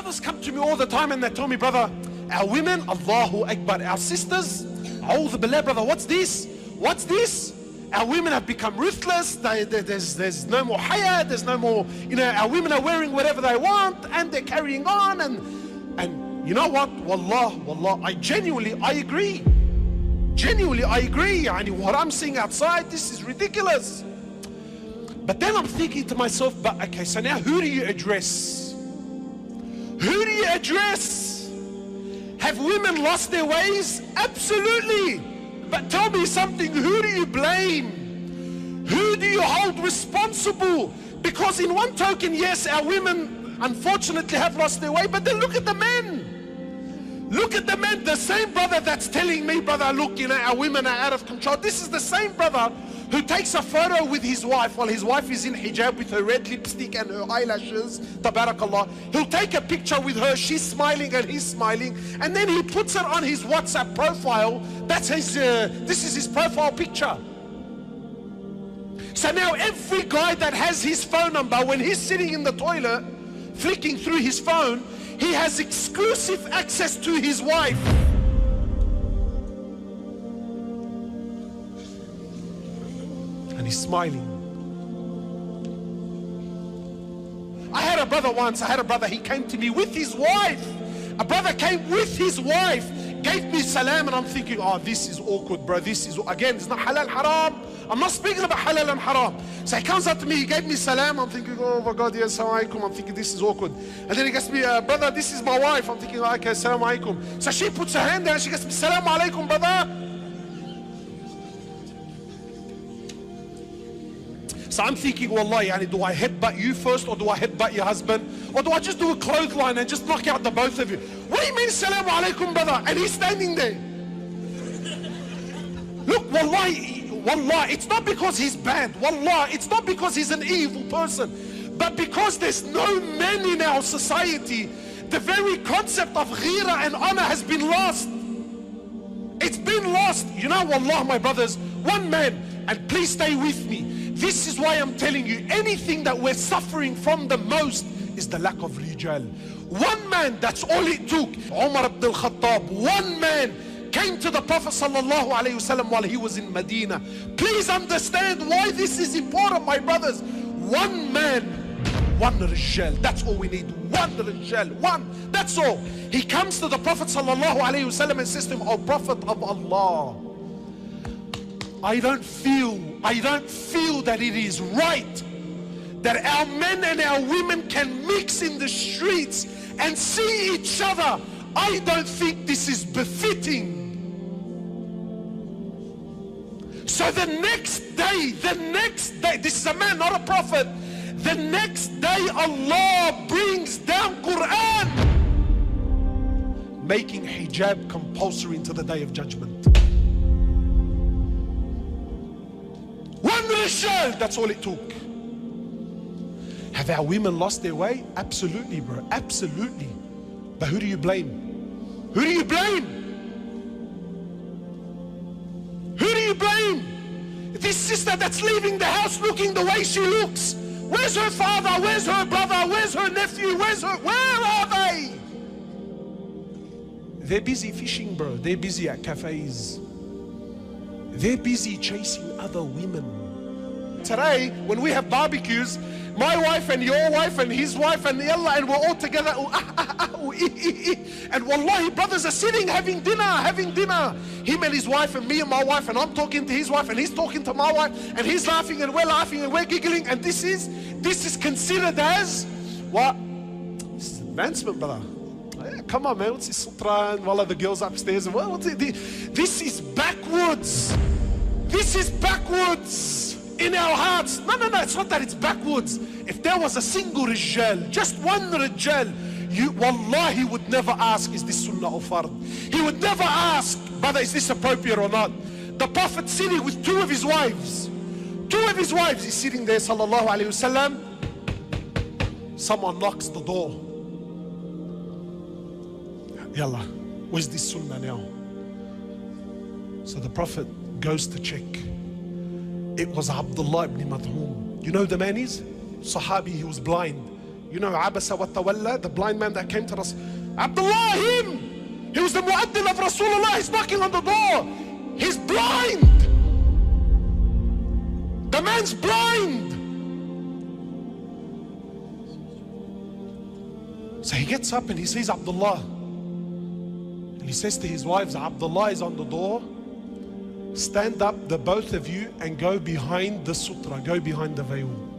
brothers come to me all the time and they tell me, brother, our women, Allahu Akbar, our sisters, A'udhu Billah, brother, what's this? What's this? Our women have become ruthless. There's no more haya, there's no more, our women are wearing whatever they want and they're carrying on. And you know what? Wallah, I agree. Genuinely, I agree. What I'm seeing outside, this is ridiculous. But then I'm thinking to myself, but okay, so now who do you address? Who do you address? Have women lost their ways? Absolutely. But tell me something, who do you blame? Who do you hold responsible? Because in one token, yes, our women unfortunately have lost their way, but then look at the men. Look at the men, the same brother that's telling me, brother, look, our women are out of control. This is the same brother who takes a photo with his wife while his wife is in hijab with her red lipstick and her eyelashes, tabarakallah. He'll take a picture with her, she's smiling and he's smiling, and then he puts it on his WhatsApp profile. That's his, this is his profile picture. So now every guy that has his phone number, when he's sitting in the toilet, flicking through his phone, he has exclusive access to his wife. And he's smiling. I had a brother, he came to me with his wife. A brother came with his wife, gave me salam, and I'm thinking, oh, this is awkward, bro. This is, again, it's not halal, haram. I'm not speaking about halal and haram. So he comes up to me, he gave me salam. I'm thinking, oh my God, yes, assalamu alaikum. I'm thinking, this is awkward. And then he gets me, brother, this is my wife. I'm thinking, okay, assalamu alaikum. So she puts her hand there and she gets me, assalamu alaikum, brother. So I'm thinking, wallahi, do I headbutt you first, or do I headbutt your husband? Or do I just do a clothesline and just knock out the both of you? What do you mean, assalamu alaikum, brother? And he's standing there. Look, wallahi, it's not because he's bad. Wallah, it's not because he's an evil person. But because there's no men in our society, the very concept of ghira and honor has been lost. It's been lost. Wallah, my brothers, one man, and please stay with me. This is why I'm telling you, anything that we're suffering from the most is the lack of rijal. One man, that's all it took. Umar ibn al-Khattab, one man came to the Prophet sallallahu alaihi wasallam while he was in Medina. Please understand why this is important, my brothers. One man, one rijal, that's all we need. One rijal, one, that's all. He comes to the Prophet sallallahu alaihi wasallam and says to him, "O Prophet of Allah, I don't feel that it is right that our men and our women can mix in the streets and see each other. I don't think this is befitting." So the next day, this is a man, not a prophet. The next day Allah brings down Quran, making hijab compulsory into the day of judgment. One rishal, that's all it took. Have our women lost their way? Absolutely, bro, absolutely. But who do you blame? Who do you blame? Who do you blame? This sister that's leaving the house looking the way she looks. Where's her father? Where's her brother? Where's her nephew? Where are they? They're busy fishing, bro. They're busy at cafes. They're busy chasing other women. Today, when we have barbecues, my wife and your wife and his wife and yalla, and we're all together, and wallahi, brothers are sitting having dinner. Him and his wife and me and my wife, and I'm talking to his wife and he's talking to my wife, and he's laughing and we're giggling, and this is considered as what? This is advancement, brother. Come on, man, what's this sutra and wallah, the girls upstairs, and what's it? This is backwards. This is backwards in our hearts. No, it's not that it's backwards. If there was a single rijal, just one rijal, wallahi would never ask, is this sunnah or fard? He would never ask, brother, is this appropriate or not? The Prophet sitting with two of his wives, he's sitting there, sallallahu alayhi wasallam. Someone knocks the door. Yalla, where's this sunnah now? So the Prophet goes to check. It was Abdullah ibn Mad'um. You know who the man is? Sahabi, he was blind. You know Abasa wa Tawalla, the blind man that came to us. Abdullah, him! He was the mu'addin of Rasulullah. He's knocking on the door. He's blind. The man's blind. So he gets up and he sees Abdullah. And he says to his wives, Abdullah is on the door. Stand up, the both of you, and go behind the sutra, go behind the veil.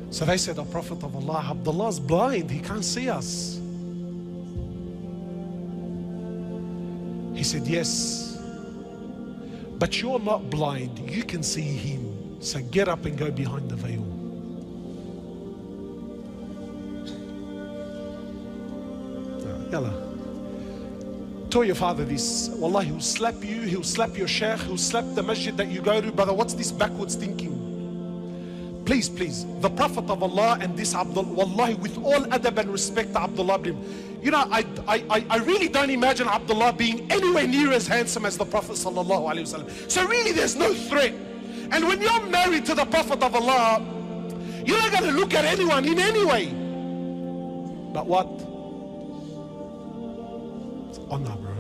So they said, O Prophet of Allah, Abdullah's blind, he can't see us. He said, yes, but you're not blind, you can see him. So get up and go behind the veil. Yalla. Tell your father this. Wallah, he'll slap you, he'll slap your sheikh, he'll slap the masjid that you go to. Brother, what's this backwards thinking? Please, please, the Prophet of Allah and this Abdullah, wallahi, with all adab and respect to Abdullah ibn, you know, I really don't imagine Abdullah being anywhere near as handsome as the Prophet sallallahu alaihi wasallam. So really there's no threat. And when you're married to the Prophet of Allah, you're not going to look at anyone in any way. But what? It's honor, bro.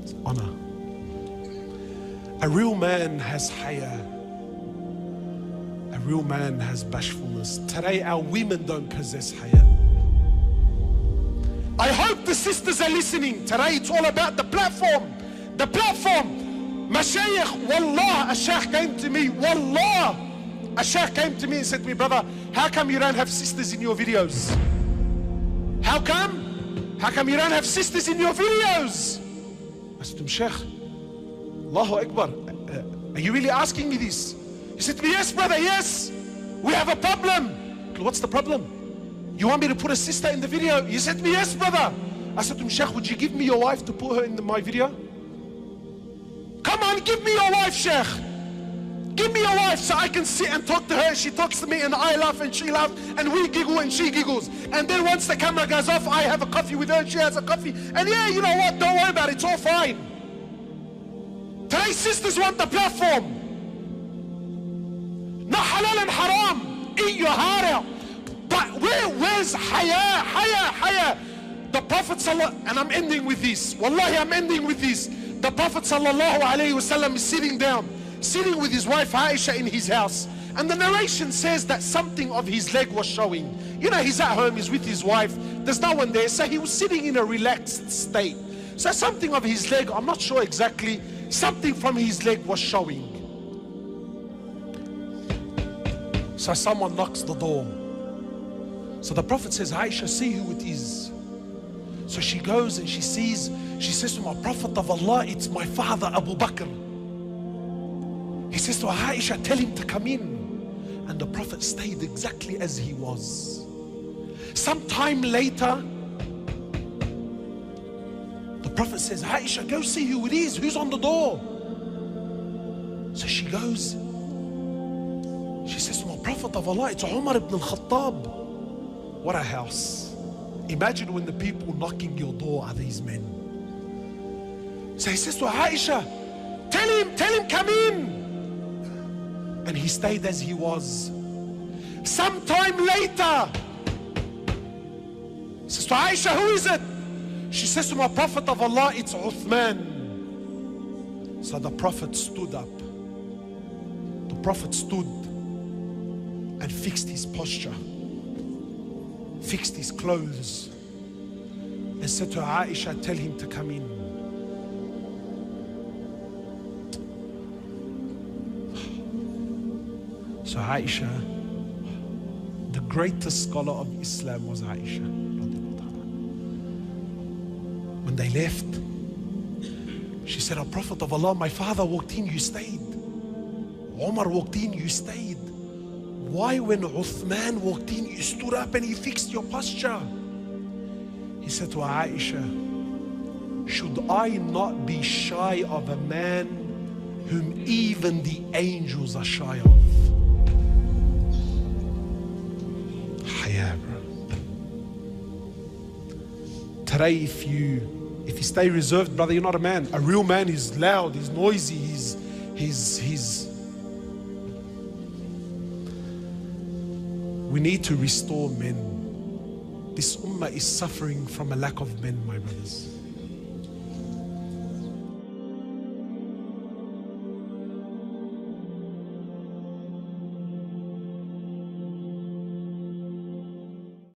It's honor. A real man has haya. A real man has bashfulness. Today our women don't possess haya. I hope the sisters are listening. Today it's all about the platform. The platform. Mashayikh, wallah, a shaykh came to me. Wallah, a shaykh came to me and said to me, brother, how come you don't have sisters in your videos? How come? How come you don't have sisters in your videos? I said to him, Shaykh, Allahu Akbar, are you really asking me this? He said to me, yes, brother, yes. We have a problem. What's the problem? You want me to put a sister in the video? He said to me, yes, brother. I said to him, Shaykh, would you give me your wife to put her in my video? Come on, give me your wife, Shaykh. Give me your wife so I can sit and talk to her. She talks to me and I laugh and she laughs and we giggle and she giggles. And then once the camera goes off, I have a coffee with her and she has a coffee. And yeah, you know what? Don't worry about it. It's all fine. Today, sisters want the platform. Not halal and haram. Eat your heart out. But where's haya? Haya. The Prophet sallallahu, and I'm ending with this. Wallahi, I'm ending with this. The Prophet sallallahu alayhi wasallam is sitting with his wife Aisha in his house. And the narration says that something of his leg was showing. You know, he's at home, he's with his wife. There's no one there. So he was sitting in a relaxed state. So something of his leg, I'm not sure exactly, something from his leg was showing. So someone knocks the door. So the Prophet says, Aisha, see who it is. So she goes and she sees, she says to my Prophet of Allah, it's my father Abu Bakr. He says to Aisha, tell him to come in. And the Prophet stayed exactly as he was. Some time later, the Prophet says, Aisha, go see who it is, who's on the door. So she goes, she says to my Prophet of Allah, it's Umar ibn al-Khattab. What a house. Imagine when the people knocking your door are these men. So he says to Aisha, tell him come in. And he stayed as he was. Sometime later, he says to Aisha, who is it? She says to my Prophet of Allah, it's Uthman. So the Prophet stood up. The Prophet stood and fixed his posture, fixed his clothes, and said to Aisha, tell him to come in. So Aisha, the greatest scholar of Islam was Aisha. When they left, she said, oh Prophet of Allah, my father walked in, you stayed. Umar walked in, you stayed. Why when Uthman walked in, you stood up and you fixed your posture? He said to Aisha, should I not be shy of a man whom even the angels are shy of? Haya, bro. Today, if you stay reserved, brother, you're not a man. A real man is loud, he's noisy, We need to restore men. This ummah is suffering from a lack of men, my brothers.